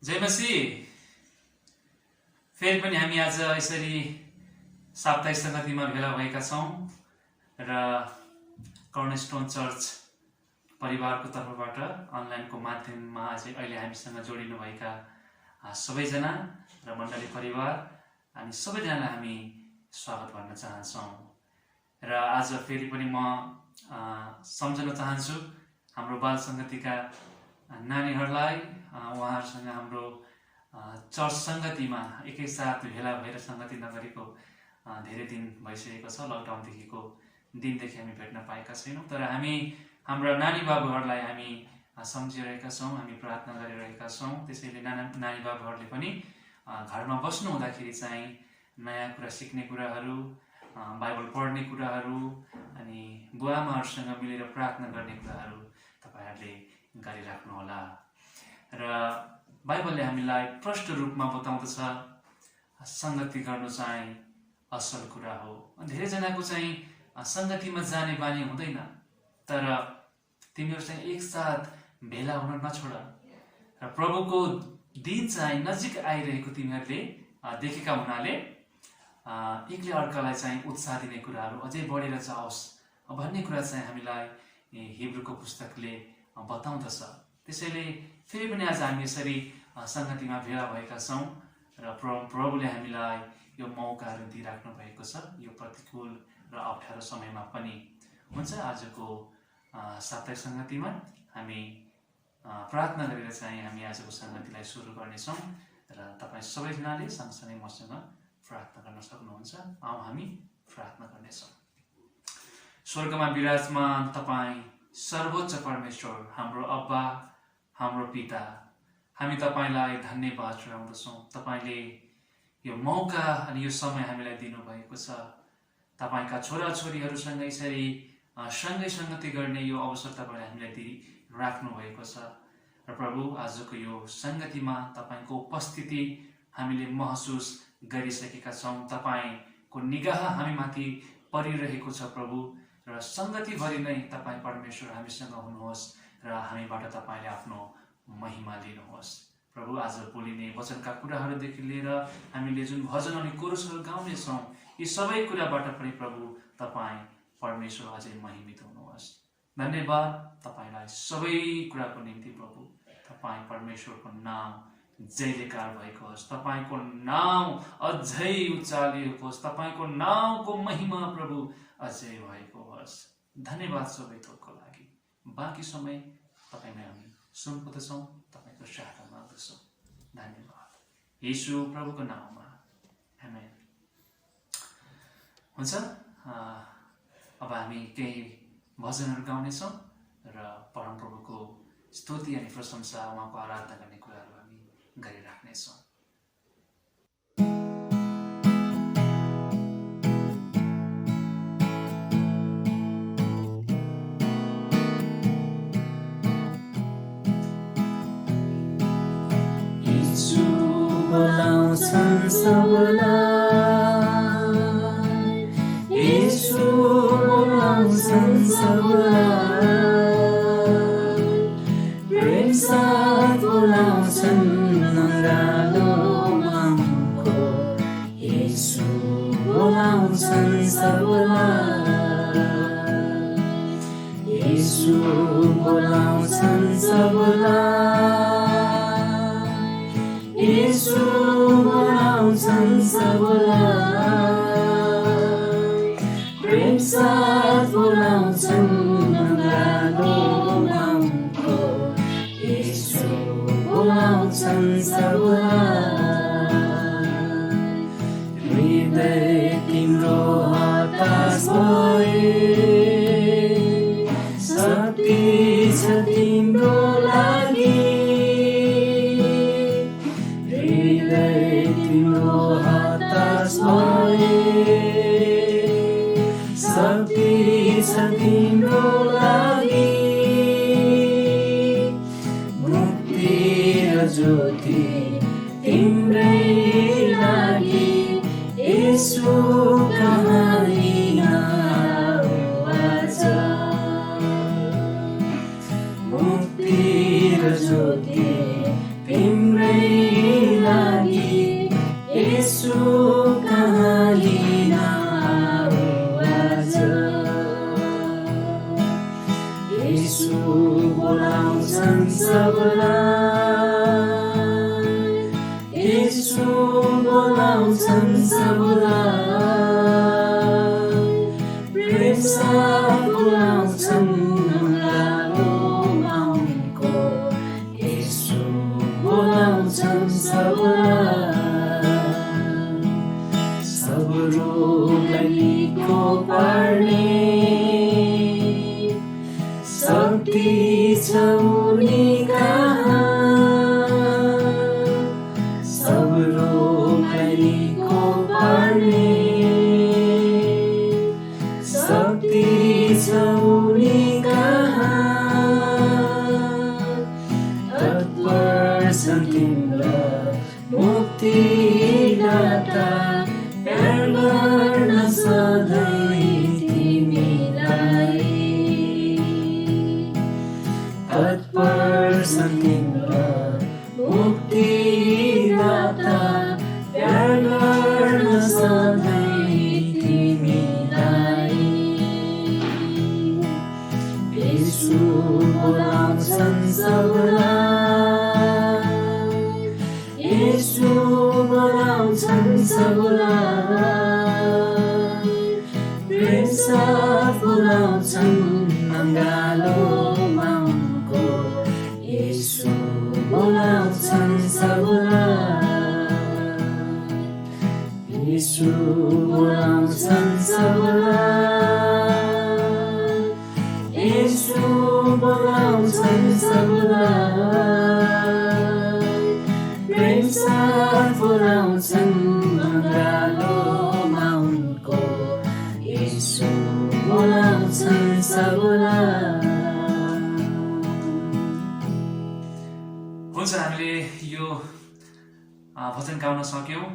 जय मसीह। फेरि पनि हामी आज यसरी साप्ताहिक संगतिमा भेला भएका छौँ र कर्नरस्टोन चर्च परिवारको तर्फबाट अनलाइनको माध्यममा अहिले हामीसँग जोडिनुभएका सबैजना र मण्डली परिवार अनि सबैजनालाई हामी स्वागत गर्न चाहन्छौँ। र आज फेरि पनि म सम्झन चाहन्छु हाम्रो बाल संगतिका नानीहरूलाई, उहाँहरूसँग हाम्रो चर्च सङ्गतिमा एकैसाथ भेला भएर सङ्गति नगरेको धेरै दिन भइसकेको छ। लकडाउनदेखिको दिनदेखि हामी भेट्न पाएका छैनौँ, तर हामी हाम्रा नानी बाबुहरूलाई हामी सम्झिरहेका छौँ, हामी प्रार्थना गरिरहेका छौँ। त्यसैले नानी बाबुहरूले पनि घरमा बस्नु हुँदाखेरि चाहिँ नयाँ कुरा सिक्ने कुराहरू, बाइबल पढ्ने कुराहरू अनि बुवाआमाहरूसँग मिलेर प्रार्थना गर्ने कुराहरू तपाईँहरूले गरिराख्नुहोला। र बाइबलले हामीलाई प्रष्ट रूपमा बताउँदछ सङ्गति गर्नु चाहिँ असल कुरा हो। धेरैजनाको चाहिँ सङ्गतिमा जाने बानी हुँदैन, तर तिमीहरू चाहिँ एकसाथ भेला हुन नछोड र प्रभुको दिन चाहिँ नजिक आइरहेको तिमीहरूले देखेका हुनाले एकले अर्कालाई चाहिँ उत्साह दिने कुराहरू अझै बढेर जाओस् भन्ने कुरा चाहिँ हामीलाई हिब्रूको पुस्तकले बताउँदछ। त्यसैले फेरि पनि आज हामी यसरी सङ्गतिमा भेला भएका छौँ र प्रभुले हामीलाई यो मौकाहरू दिइराख्नु भएको छ। यो प्रतिकूल र अप्ठ्यारो समयमा पनि हुन्छ। आजको साप्ताहिक सङ्गतिमा हामी प्रार्थना गरेर चाहिँ हामी आजको सङ्गतिलाई सुरु गर्नेछौँ र तपाईँ सबैजनाले सँगसँगै मसँग प्रार्थना गर्न सक्नुहुन्छ। आऊ हामी प्रार्थना गर्नेछौँ। स्वर्गमा विराजमान तपाईँ सर्वोच्च परमेश्वर, हाम्रो अब्बा, हाम्रो पिता, हामी तपाईँलाई धन्यवाद चढाउँदछौँ। तपाईँले यो मौका अनि यो समय हामीलाई दिनुभएको छ। तपाईँका छोराछोरीहरूसँग यसरी सँगै सङ्गति गर्ने यो अवसर तपाईँले हामीलाई दिइराख्नु भएको छ। र प्रभु, आजको यो सङ्गतिमा तपाईँको उपस्थिति हामीले महसुस गरिसकेका छौँ। तपाईँको निगाह हामीमाथि परिरहेको छ प्रभु, र सङ्गतिभरि नै तपाईँ परमेश्वर हामीसँग हुनुहोस् र हामीबाट तपाईँले आफ्नो महिमा लिनुहोस्। प्रभु, आज बोलिने वचनका कुराहरूदेखि लिएर हामीले जुन भजन अनि कोरसहरू गाउनेछौँ, यी सबै कुराबाट पनि प्रभु तपाईँ परमेश्वर अझै महिमित हुनुहोस्। धन्यवाद तपाईँलाई सबै कुराको निम्ति प्रभु। तपाईँ परमेश्वरको नाम जयजयकार भएको होस्, तपाईँको नाम अझै उचालिएको होस्, तपाईँको नामको महिमा प्रभु अझै भएको होस्। धन्यवाद सबै थोकको लागि। बाँकी समय तपाईँलाई हामी सुन्पुदछौँ, तपाईँको सहायता माग्दछौँ। धन्यवाद येशू प्रभुको नाममा, आमेन। हुन्छ। अब हामी केही भजनहरू गाउनेछौँ र परमप्रभुको स्तुति अनि प्रशंसा, उहाँको आराधना गर्ने कुराहरू हामी गरिराख्नेछौँ। बोलाउँछन् सबलाई, येशू बोलाउँछन् सबलाई, प्रेम साथ बोलाउँछन् नङ्गालो मामुको, येशू बोलाउँछन् सबलाई, येशू बोलाउँछन् सबलाई, येशू बोलाउँछन् सबलाई, प्रेम साथ बोलाउँछन् नङ्गालो मामुको, येशू बोलाउँछन् सबलाई। हृदय तिम्रो हताश भए, शक्ति छ तिम्रो लागि, तिम्रो हताश भए, शक्ति छ तिम्रो लागि, मुक्ति र ज्योति तिम्रै लागि, येशू कहाँ लिन आऊ आज। मुक्ति र ज्योति तिम्रै लागि येशू कहाँ लिन आऊ आज। येशू बोलाउँछन् सबलाई, येशू बोलाउँछन् सबलाई, प्रेम साथ बोलाउँछन् अँगालो माउको। येशू बोलाउँछन् सबलाई, सब रोगलाई निको पार्ने शक्ति छ उनी कहाँ। सब रोगलाई निको पार्ने शक्ति छ उनी कहाँ। तत्पर छन् तिम्रा मुक्तिदाता, प्यार गर्न सधैँ तिमीलाई। तत्पर छन् तिम्रा मुक्तिदाता, प्यार गर्न सधैँ तिमीलाई। येशू बोलाउँछन् सबलाई, येशू बोलाउँछन् सबलाई, प्रेम साथ बोलाउँछन् अँगालो माउको। येशू बोलाउँछन् सबलाई, येशू बोलाउँछन् सबलाई, येशू बोलाउँछन् सबलाई, प्रेम साथ बोलाउँछन् अँगालो माउको। येशू बोलाउँछन् सबलाई। हुन्छ, हामीले यो भजन गाउन सक्यौँ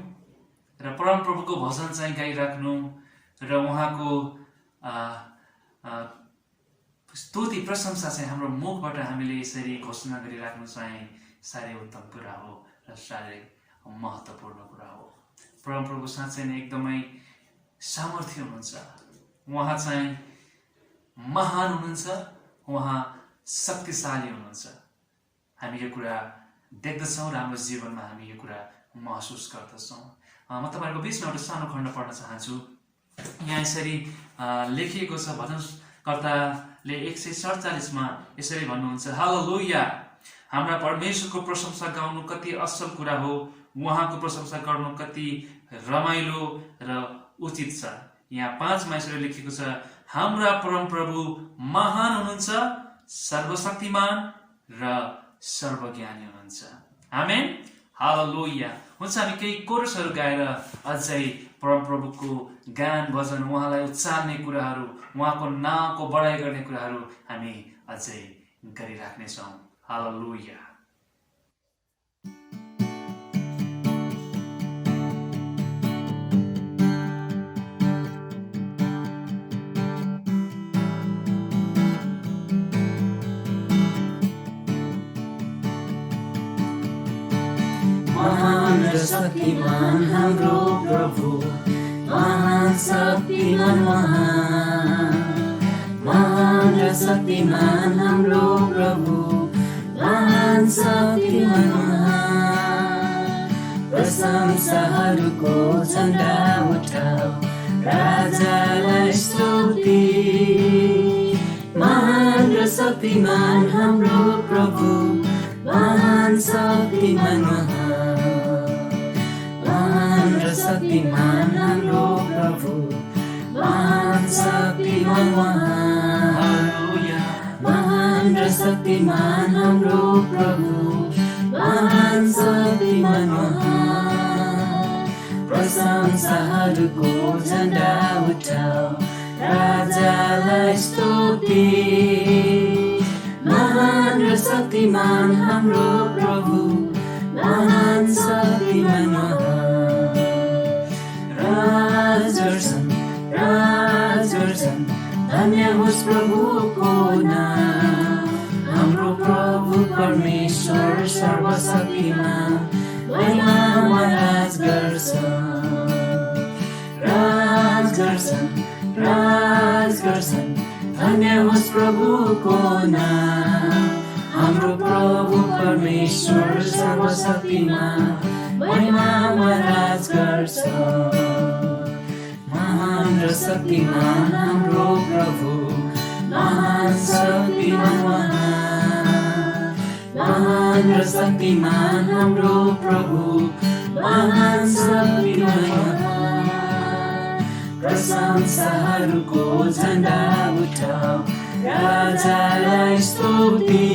र परमप्रभुको भजन चाहिँ गाइराख्नु र उहाँको स्तुति प्रशंसा चाहिँ हाम्रो मुखबाट हामीले यसरी घोषणा गरिराख्नु चाहिँ साह्रै उत्तम कुरा हो र साह्रै महत्त्वपूर्ण कुरा हो। परमप्रभु साँच्चै नै एकदमै सामर्थ्य हुनुहुन्छ, उहाँ चाहिँ महान हुनुहुन्छ, उहाँ शक्तिशाली हुनुहुन्छ। हामी यो कुरा देख्दछौँ र हाम्रो जीवनमा हामी यो कुरा महसुस गर्दछौँ। म तपाईँहरूको बिचमा एउटा सानो खण्ड पढ्न चाहन्छु। यहाँ यसरी लेखिएको छ, भजनकर्ताले 147मा यसरी भन्नुहुन्छ, हालेलुया, हाम्रा परमेश्वरको प्रशंसा गाउनु कति असल कुरा हो, उहाँको प्रशंसा गर्नु कति रमाइलो र उचित छ। यहाँ 5मा यसरी लेखिएको छ, हाम्रा परमप्रभु महान हुनुहुन्छ, सर्वशक्तिमान र सर्वज्ञानी हुनुहुन्छ। आमेन, हालेलुया। हुन्छ, हामी केही कोरसहरू गाएर अझै परमप्रभुको गान भजन, उहाँलाई उचाल्ने कुराहरू, उहाँको नामको बढाइ गर्ने कुराहरू हामी अझै गरिराख्नेछौँ। हालेलुया। महान र शक्तिमान हाम्रो प्रभु, महान शक्तिमान उहाँ। महान र शक्तिमान हाम्रो प्रभु, महान शक्तिमान उहाँ। प्रशंसाहरूको झन्डा उठाऊ, राजालाई स्तुति। महान र शक्तिमान हाम्रो प्रभु, महान शक्तिमान उहाँ। महान र शक्तिमान हाम्रो प्रभु, महान शक्तिमान उहाँ। महान र शक्तिमान हाम्रो प्रभु, महान शक्तिमान उहाँ। प्रशंसाहरूको झन्डा उठाऊ, राजालाई स्तुति। महान र शक्तिमान हाम्रो प्रभु, महान शक्तिमान उहाँ। राज गर्छन्, धन्य होस् प्रभुको नाम, हाम्रो प्रभु परमेश्वर सर्वशक्तिमान महिमामा राज गर्छन् धन्य होस् प्रभुको नाम हाम्रो प्रभु परमेश्वर सर्वशक्तिमान महिमामा राज गर्छ महान र शक्तिमान हाम्रो प्रभु महान शक्तिमान महान र शक्तिमान हाम्रो प्रभु महान शक्तिमान प्रशंसाहरूको झण्डा उठाऊ राजालाई स्तुति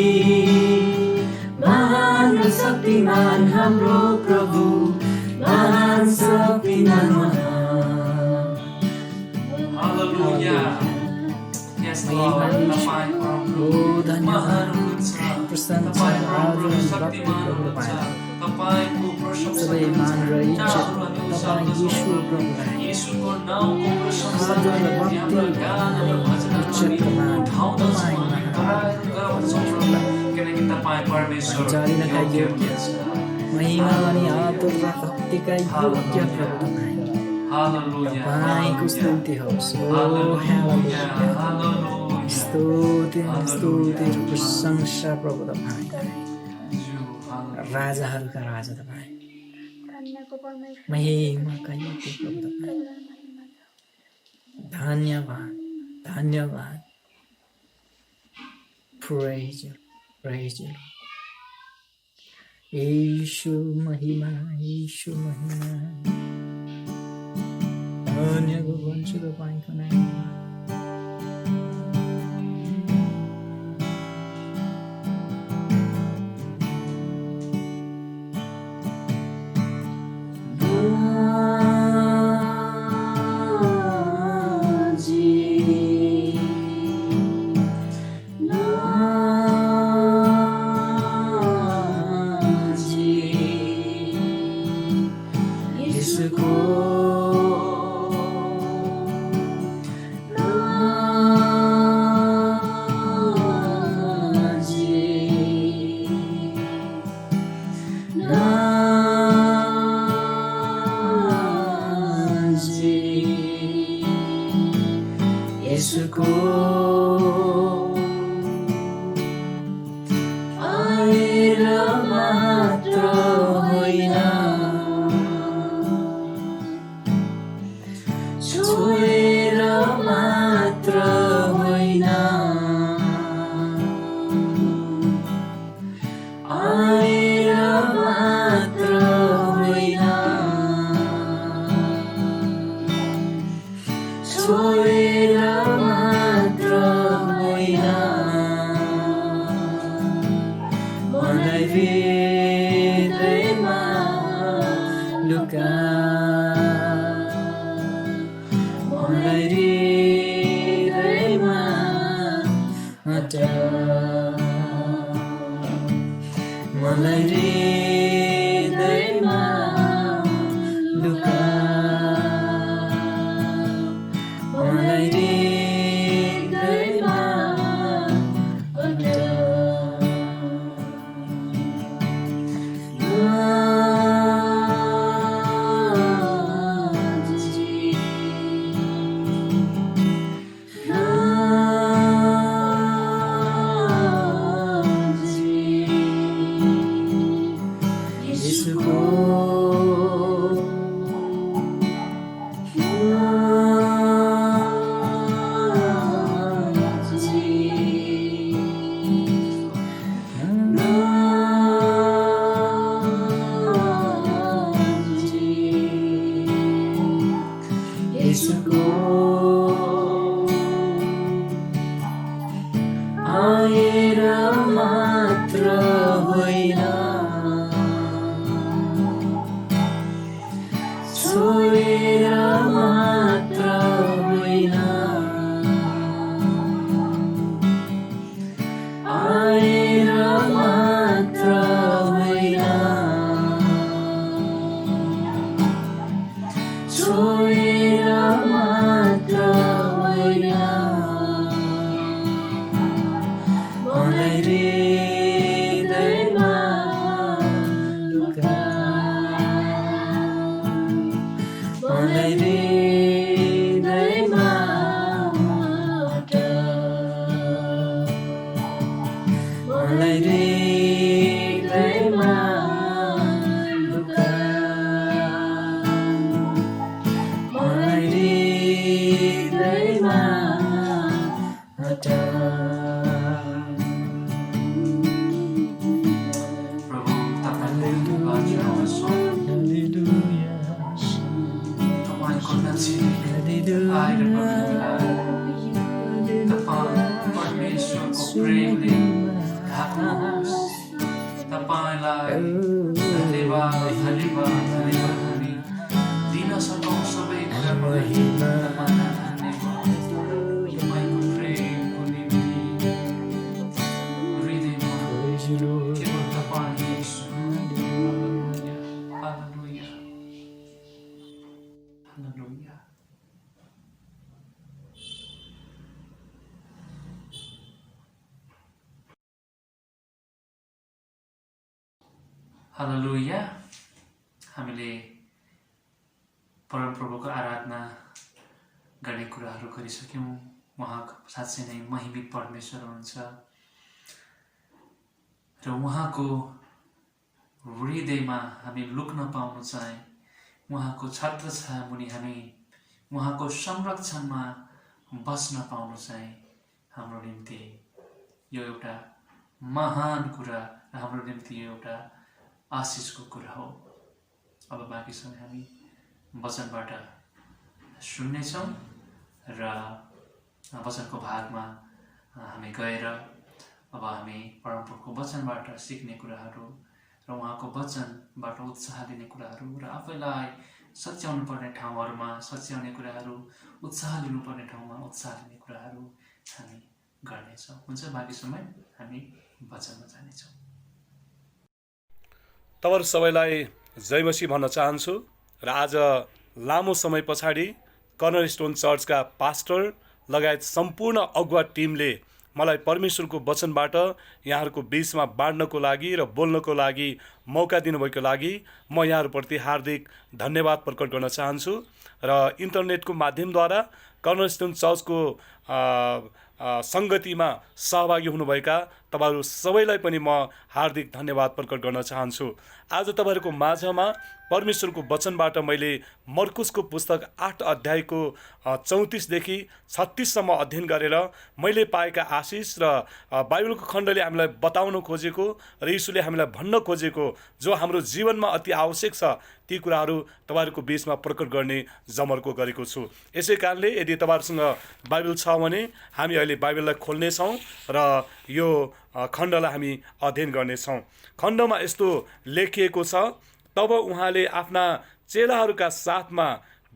महान र शक्तिमान हाम्रो प्रभु महान शक्तिमान हालेलुया यस लर्ड तपाईं महान हुनुहुन्छ तपाईं हाम्रो शक्तिमान हुनुहुन्छ तपाईंको प्रशंसा यीशुको नामको प्रशंसा हाम्रो गान र भजन किनकि तपाईं परमेश्वर महिमा अनि आदर र भक्तिका योग्य प्रभु तपाईँको स्तुति होस् स्तुति र प्रशंसा प्रभु तपाईँ राजाहरूका राजा तपाईँ महिमाका योग्य प्रभु तपाईँ धन्यवाद praise you यीशु महिमा धन्यको भन्छु तपाईँको नाममा मलाई हृदयमा लुका, मलाई हृदयमा हटा। प्रभु तपाईँलाई धन्यवाद जनाउँछौँ। तपाईँको नजिक आएर प्रभुलाई तपाईँ परमेश्वरको प्रेमले ढाक्नुहोस्। तपाईँलाई धन्यवाद धन्यवाद धन्यवाद हामी दिन सकौँ सबै कुराको लागि तपाईँलाई धन्यवाद। तपाईँको प्रेमको निम्ति हृदयमा केवल तपाईँ येशू। हालेलुया, हालेलुया। हालेलुया। हामीले परमप्रभुको आराधना गर्ने कुराहरू गरिसक्यौँ। उहाँ साँच्चै नै महिमित परमेश्वर हुनुहुन्छ र उहाँको हृदयमा हामी लुक्न पाउनु चाहे, उहाँको छत्रछाया मुनि हामी उहाँको संरक्षणमा बस्न पाउनु चाहे हाम्रो निम्ति यो एउटा महान कुरा र हाम्रो निम्ति यो एउटा आशिषको कुरा हो। अब बाँकी समय हामी वचनबाट सुन्नेछौँ र वचनको भागमा हामी गएर अब हामी परमप्रभुको वचनबाट सिक्ने कुराहरू र उहाँको वचनबाट उत्साह लिने कुराहरू र आफैलाई सच्याउनु पर्ने ठाउँहरूमा सच्याउने कुराहरू, उत्साह लिनुपर्ने ठाउँमा उत्साह लिने कुराहरू हामी गर्नेछौँ। हुन्छ, बाँकी समय हामी वचनमा जानेछौँ। तपाईँहरू सबैलाई जय मसीह भन्न चाहन्छु र आज लामो समय पछाडि कर्नरस्टोन चर्चका पास्टर लगायत सम्पूर्ण अगुवा टिमले मलाई परमेश्वरको वचनबाट यहाँहरूको बिचमा बाँड्नको लागि र बोल्नको लागि मौका दिनुभएको लागि म यहाँहरूप्रति हार्दिक धन्यवाद प्रकट गर्न चाहन्छु र इन्टरनेटको माध्यमद्वारा कर्नरस्टोन चर्चको सङ्गतिमा सहभागी हुनुभएका तपाईँहरू सबैलाई पनि म हार्दिक धन्यवाद प्रकट गर्न चाहन्छु। आज तपाईँहरूको माझमा परमेश्वरको वचनबाट मैले मर्कुसको पुस्तक 8 अध्यायको 34 देखि 36 सम्म अध्ययन गरेर मैले पाएका आशिष र बाइबलको खण्डले हामीलाई बताउन खोजेको र यीशुले हामीलाई भन्न खोजेको जो हाम्रो जीवनमा अति आवश्यक छ ती कुराहरू तपाईँहरूको बिचमा प्रकट गर्ने जमर्को गरेको छु। यसै कारणले यदि तपाईँहरूसँग बाइबल छ भने हामी अहिले बाइबललाई खोल्नेछौँ र यो खण्डलाई हामी अध्ययन गर्नेछौँ। खण्डमा यस्तो लेखिएको छ, तब उहाँले आफ्ना चेलाहरूका साथमा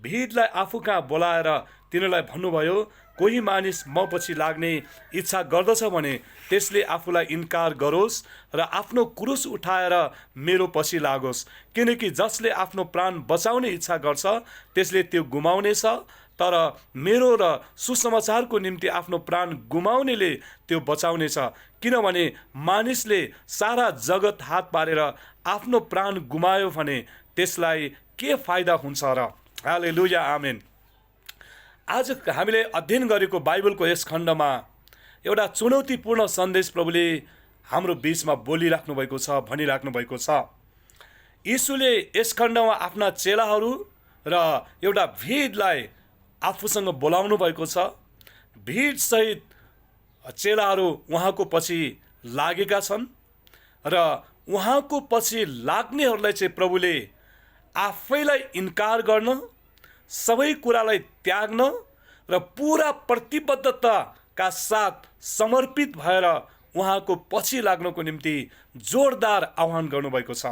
भिडलाई आफू कहाँ बोलाएर तिनीहरूलाई भन्नुभयो, कोही मानिस म पछि लाग्ने इच्छा गर्दछ भने त्यसले आफूलाई इन्कार गरोस् र आफ्नो क्रुस उठाएर मेरो पछि लागोस्। किनकि जसले आफ्नो प्राण बचाउने इच्छा गर्छ त्यसले त्यो गुमाउनेछ, तर मेरो र सुसमाचारको निम्ति आफ्नो प्राण गुमाउनेले त्यो बचाउनेछ। किनभने मानिसले सारा जगत हात पारेर आफ्नो प्राण गुमायो भने त्यसलाई के फाइदा हुन्छ र? हालेलुया, आमेन। आज हामीले अध्ययन गरेको बाइबलको यस खण्डमा एउटा चुनौतीपूर्ण सन्देश प्रभुले हाम्रो बिचमा बोलिराख्नु भएको छ, भनिराख्नु भएको छ। यीशुले यस खण्डमा आफ्ना चेलाहरू र एउटा भिडलाई आफूसँग बोलाउनु भएको छ। भिडसहित चेलाहरू उहाँको पछि लागेका छन् र उहाँको पछि लाग्नेहरूलाई चाहिँ प्रभुले आफैलाई इन्कार गर्न, सबै कुरालाई त्याग्न र पुरा प्रतिबद्धताका साथ समर्पित भएर उहाँको पछि लाग्नको निम्ति जोरदार आह्वान गर्नुभएको छ।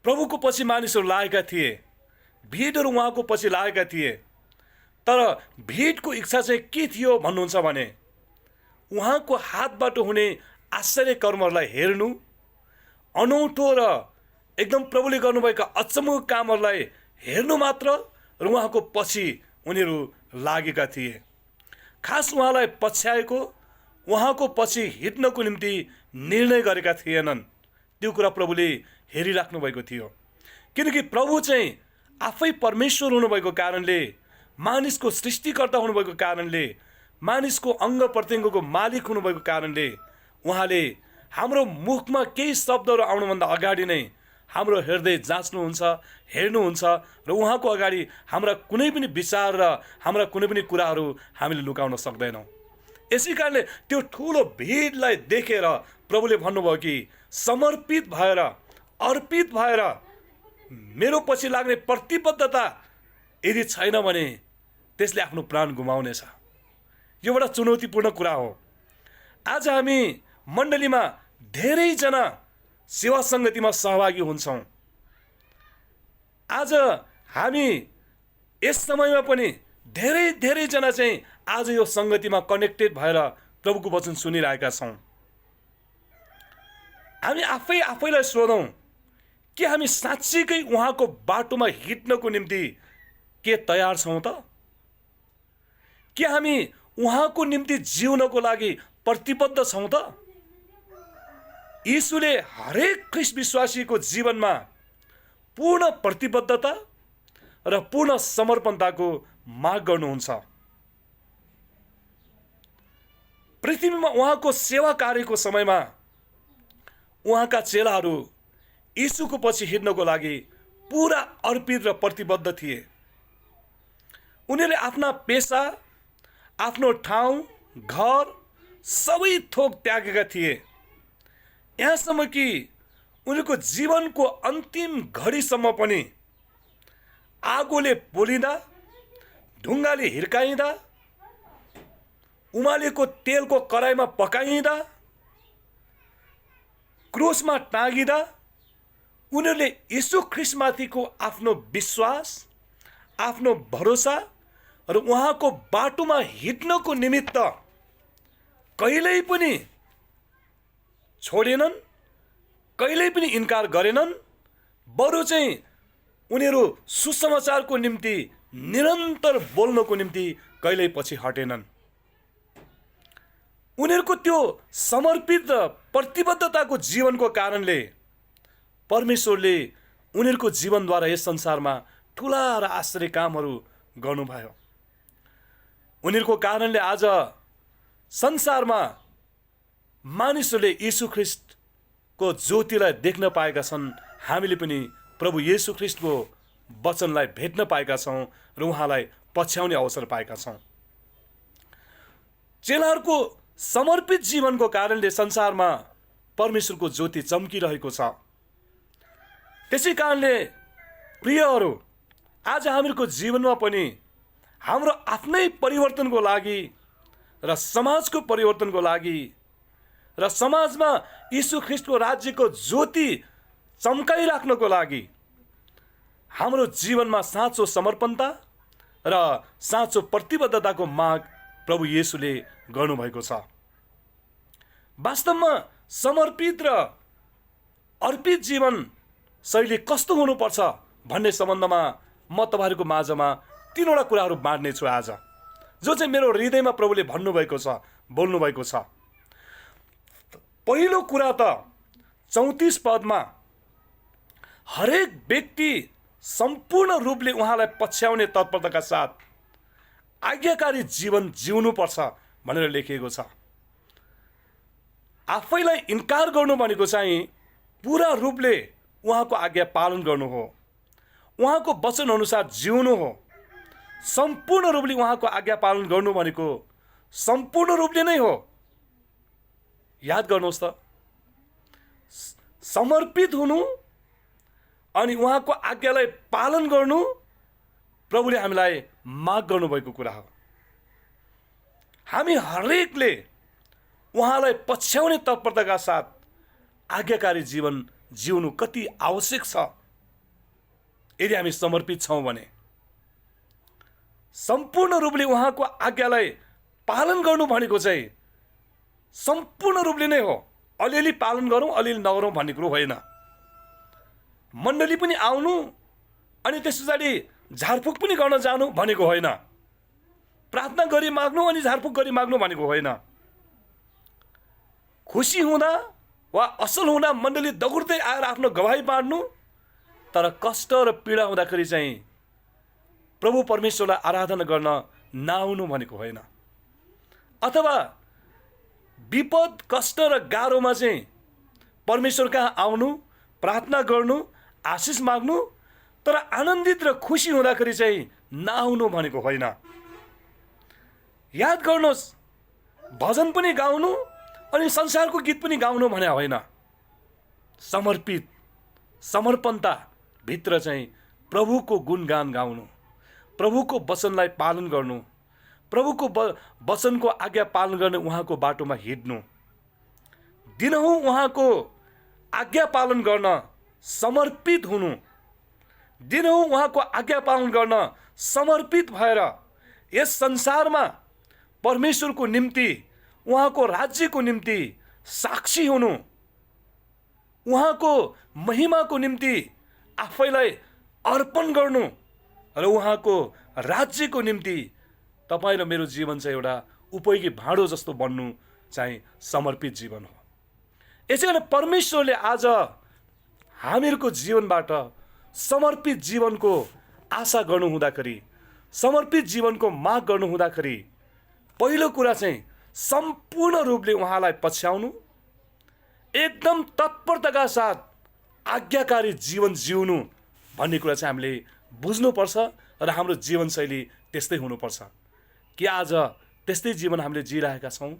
प्रभुको पछि मानिसहरू लागेका थिए, भिडहरू उहाँको पछि लागेका थिए, तर भिडको इच्छा चाहिँ के थियो भन्नुहुन्छ भने उहाँको हातबाट हुने आश्चर्य कर्महरूलाई हेर्नु, अनौठो र एकदम प्रभुले गर्नुभएका अचम्मको कामहरूलाई हेर्नु मात्र, र उहाँको पछि उनीहरू लागेका थिए। खास उहाँलाई पछ्याएको, उहाँको पछि हिँड्नको निम्ति निर्णय गरेका थिएनन्। त्यो कुरा प्रभुले हेरिराख्नु भएको थियो। किनकि प्रभु चाहिँ आफै परमेश्वर हुनुभएको कारणले, मानिसको सृष्टिकर्ता हुनुभएको कारणले, मानिसको अङ्ग प्रत्यङ्गको मालिक हुनुभएको कारणले उहाँले हाम्रो मुखमा केही शब्दहरू आउनुभन्दा अगाडि नै हाम्रो हृदय जाँच्नुहुन्छ, हेर्नुहुन्छ र उहाँको अगाडि हाम्रा कुनै पनि विचार र हाम्रा कुनै पनि कुराहरू हामीले लुकाउन सक्दैनौँ। यसै कारणले त्यो ठुलो भिडलाई देखेर प्रभुले भन्नुभयो कि समर्पित भएर, अर्पित भएर मेरो पछि लाग्ने प्रतिबद्धता यदि छैन भने त्यसले आफ्नो प्राण गुमाउनेछ। यो एउटा चुनौतीपूर्ण कुरा हो। आज हामी मण्डलीमा धेरैजना सेवा सङ्गतिमा सहभागी हुन्छौँ। आज हामी यस समयमा पनि धेरैजना चाहिँ आज यो सङ्गतिमा कनेक्टेड भएर प्रभुको वचन सुनिरहेका छौँ। हामी आफैलाई सोधौँ कि हामी साँच्चीकै उहाँको बाटोमा हिँड्नको निम्ति के तयार छौँ त? के हामी उहाँको निम्ति जिउनको लागि प्रतिबद्ध छौँ त? यीशुले हरेक ख्रिस्ट विश्वासीको जीवनमा पूर्ण प्रतिबद्धता र पूर्ण समर्पणताको माग गर्नुहुन्छ। पृथ्वीमा उहाँको सेवा कार्यको समयमा उहाँका चेलाहरू यीशुको पछि हिँड्नको लागि पुरा अर्पित र प्रतिबद्ध थिए। उनीहरूले आफ्ना पेसा, आफ्नो ठाउँ, घर सबै थोक त्यागेका थिए। यहाँसम्म कि उनीहरूको जीवनको अन्तिम घडीसम्म पनि आगोले पोलिँदा, ढुङ्गाले हिर्काइँदा, उमालेको तेलको कराईमा पकाइँदा, क्रुसमा टाँगिँदा उनीहरूले यीशु ख्रिस्टमाथिको आफ्नो विश्वास, आफ्नो भरोसा र उहाँको बाटोमा हिँड्नको निमित्त कहिल्यै पनि छोडेनन्, कहिल्यै पनि इन्कार गरेनन्। बरु चाहिँ उनीहरू सुसमाचारको निम्ति निरन्तर बोल्नको निम्ति कहिल्यै पछि हटेनन्। उनीहरूको त्यो समर्पित र प्रतिबद्धताको जीवनको कारणले परमेश्वरले उनीहरूको जीवनद्वारा यस संसारमा ठुला र आश्चर्य कामहरू गर्नुभयो। उनीहरूको कारणले आज संसारमा मानिसहरूले यीशु ख्रिस्टको ज्योतिलाई देख्न पाएका छन्। हामीले पनि प्रभु येशू ख्रिस्टको वचनलाई भेट्न पाएका छौँ र उहाँलाई पछ्याउने अवसर पाएका छौँ। चेलाहरूको समर्पित जीवनको कारणले संसारमा परमेश्वरको ज्योति चम्किरहेको छ। त्यसै कारणले प्रियहरू, आज हामीहरूको जीवनमा पनि हाम्रो आफ्नै परिवर्तनको लागि र समाजको परिवर्तनको लागि र समाजमा यीशु ख्रिस्टको राज्यको ज्योति चम्काइराख्नको लागि हाम्रो जीवनमा साँचो समर्पणता र साँचो प्रतिबद्धताको माग प्रभु येशूले गर्नुभएको छ। वास्तवमा समर्पित र अर्पित जीवन शैली कस्तो हुनुपर्छ भन्ने सम्बन्धमा म तपाईँहरूको माझमा तीनवटा कुराहरू बाँड्नेछु आज, जो चाहिँ मेरो हृदयमा प्रभुले भन्नुभएको छ, बोल्नुभएको छ। पहिलो कुरा त 34 पदमा हरेक व्यक्ति सम्पूर्ण रूपले उहाँलाई पछ्याउने तत्परताका साथ आज्ञाकारी जीवन जिउनुपर्छ भनेर लेखिएको छ। आफैलाई इन्कार गर्नु भनेको चाहिँ पुरा रूपले उहाँको आज्ञा पालन गर्नु हो, उहाँको वचन अनुसार जिउनु हो। सम्पूर्ण रूपले उहाँको आज्ञा पालन गर्नु भनेको सम्पूर्ण रूपले नै हो। याद गर्नुहोस् त, समर्पित हुनु अनि उहाँको आज्ञालाई पालन गर्नु प्रभुले हामीलाई माग गर्नुभएको कुरा हो। हामी हरेकले उहाँलाई पछ्याउने तत्परताका साथ आज्ञाकारी जीवन जिउनु कति आवश्यक छ यदि हामी समर्पित छौँ भने। सम्पूर्ण रूपले उहाँको आज्ञालाई पालन गर्नु भनेको चाहिँ सम्पूर्ण रूपले नै हो। अलिअलि पालन गरौँ, अलिअलि नगरौँ भन्ने कुरो होइन। मण्डली पनि आउनु अनि त्यस पछाडि झारफुक पनि गर्न जानु भनेको होइन। प्रार्थना गरी माग्नु अनि झारफुक गरी माग्नु भनेको होइन। खुसी हुँदा वा असल हुँदा मण्डली दगुर्दै आएर आफ्नो गवाही बाँड्नु, तर कष्ट र पीडा हुँदाखेरि चाहिँ प्रभु परमेश्वरलाई आराधना गर्न नआउनु भनेको होइन। अथवा विपद कष्ट र गाह्रोमा चाहिँ परमेश्वर कहाँ आउनु, प्रार्थना गर्नु, आशिष माग्नु, तर आनन्दित र खुसी हुँदाखेरि चाहिँ नआउनु भनेको होइन। याद गर्नुहोस्, भजन पनि गाउनु अनि संसारको गीत पनि गाउनु भने होइन। समर्पित, समर्पणता भित्र चाहिँ प्रभुको गुणगान गाउनु, प्रभुको वचनलाई पालन गर्नु, प्रभुको वचनको आज्ञा पालन गर्ने उहाँको बाटोमा हिँड्नु, दिनहुँ उहाँको आज्ञा पालन गर्न समर्पित हुनु, दिनहुँ उहाँको आज्ञा पालन गर्न समर्पित भएर यस संसारमा परमेश्वरको निम्ति, उहाँको राज्यको निम्ति साक्षी हुनु, उहाँको महिमाको निम्ति आफैलाई अर्पण गर्नु र उहाँको राज्यको निम्ति तपाईँ र मेरो जीवन चाहिँ एउटा उपयोगी भाँडो जस्तो बन्नु चाहिँ समर्पित जीवन हो। यसै कारण परमेश्वरले आज हामीहरूको जीवनबाट समर्पित जीवनको आशा गर्नु हुँदाखेरि, समर्पित जीवनको माग गर्नु हुँदाखेरि पहिलो कुरा चाहिँ सम्पूर्ण रूपले उहाँलाई पछ्याउनु, एकदम तत्परताका साथ आज्ञाकारी जीवन जिउनु भन्ने कुरा चाहिँ हामीले बुझ्नुपर्छ र हाम्रो जीवनशैली त्यस्तै हुनुपर्छ। कि आज त्यस्तै जीवन हामीले जिइरहेका छौँ,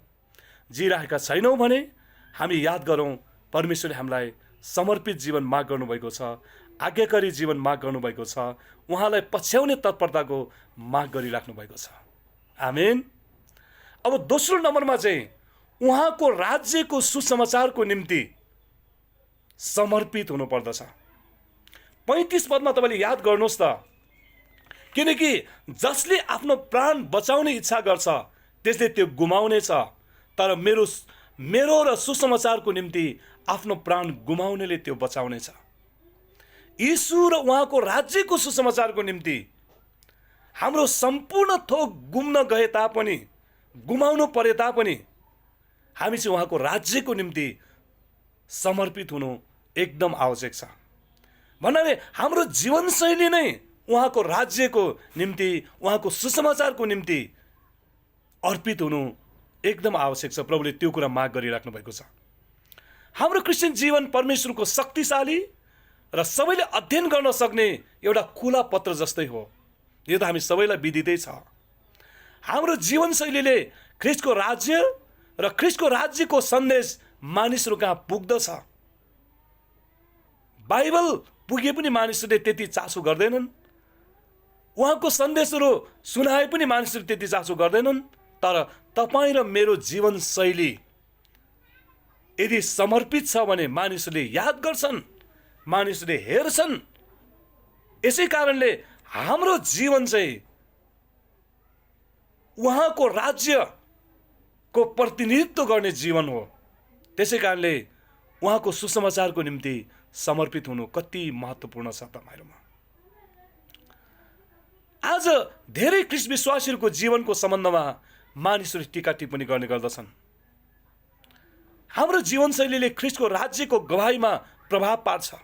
जिइरहेका छैनौँ भने हामी याद गरौँ परमेश्वरले हामीलाई समर्पित जीवन माग गर्नुभएको छ, आज्ञाकारी जीवन माग गर्नुभएको छ, उहाँलाई पछ्याउने तत्परताको माग गरिराख्नु भएको छ। आमेन। अब दोस्रो नम्बरमा चाहिँ उहाँको राज्यको सुसमाचारको निम्ति समर्पित हुनुपर्दछ। 35 पदमा तपाईँले याद गर्नुहोस् त, किनकि जसले आफ्नो प्राण बचाउने इच्छा गर्छ त्यसले त्यो गुमाउनेछ, तर मेरो र सुसमाचारको निम्ति आफ्नो प्राण गुमाउनेले त्यो बचाउनेछ। यीशु र उहाँको राज्यको सुसमाचारको निम्ति हाम्रो सम्पूर्ण थोक गुम्न गए तापनि, गुमाउनु परे तापनि हामी चाहिँ उहाँको राज्यको निम्ति समर्पित हुनु एकदम आवश्यक छ। भन्नाले हाम्रो जीवनशैली नै उहाँको राज्यको निम्ति, उहाँको सुसमाचारको निम्ति अर्पित हुनु एकदम आवश्यक छ। प्रभुले त्यो कुरा माग गरिराख्नु भएको छ। हाम्रो क्रिस्चियन जीवन परमेश्वरको शक्तिशाली र सबैले अध्ययन गर्न सक्ने एउटा खुला पत्र जस्तै हो। यो त हामी सबैलाई विदितै छ। हाम्रो जीवनशैलीले ख्रिस्टको राज्य र ख्रिस्टको राज्यको सन्देश मानिसहरू कहाँ पुग्दछ। बाइबल पुगे पनि मानिसहरूले त्यति चासो गर्दैनन्, उहाँको सन्देशहरू सुनाए पनि मानिसहरू त्यति चासो गर्दैनन्। तर तपाईँ र मेरो जीवनशैली यदि समर्पित छ भने मानिसहरूले याद गर्छन्, मानिसहरूले हेर्छन्। यसै कारणले हाम्रो जीवन चाहिँ उहाँको राज्यको प्रतिनिधित्व गर्ने जीवन हो। त्यसै कारणले उहाँको सुसमाचारको निम्ति समर्पित हुनु कति महत्त्वपूर्ण छ तपाईँहरूमा। आज धेरै ख्रिस्ट विश्वासीहरूको जीवनको सम्बन्धमा मानिसहरू टीका टिप्पणी गर्ने गर्दछन्। हाम्रो जीवनशैलीले ख्रिस्टको राज्यको गवाहीमा प्रभाव पार्छ।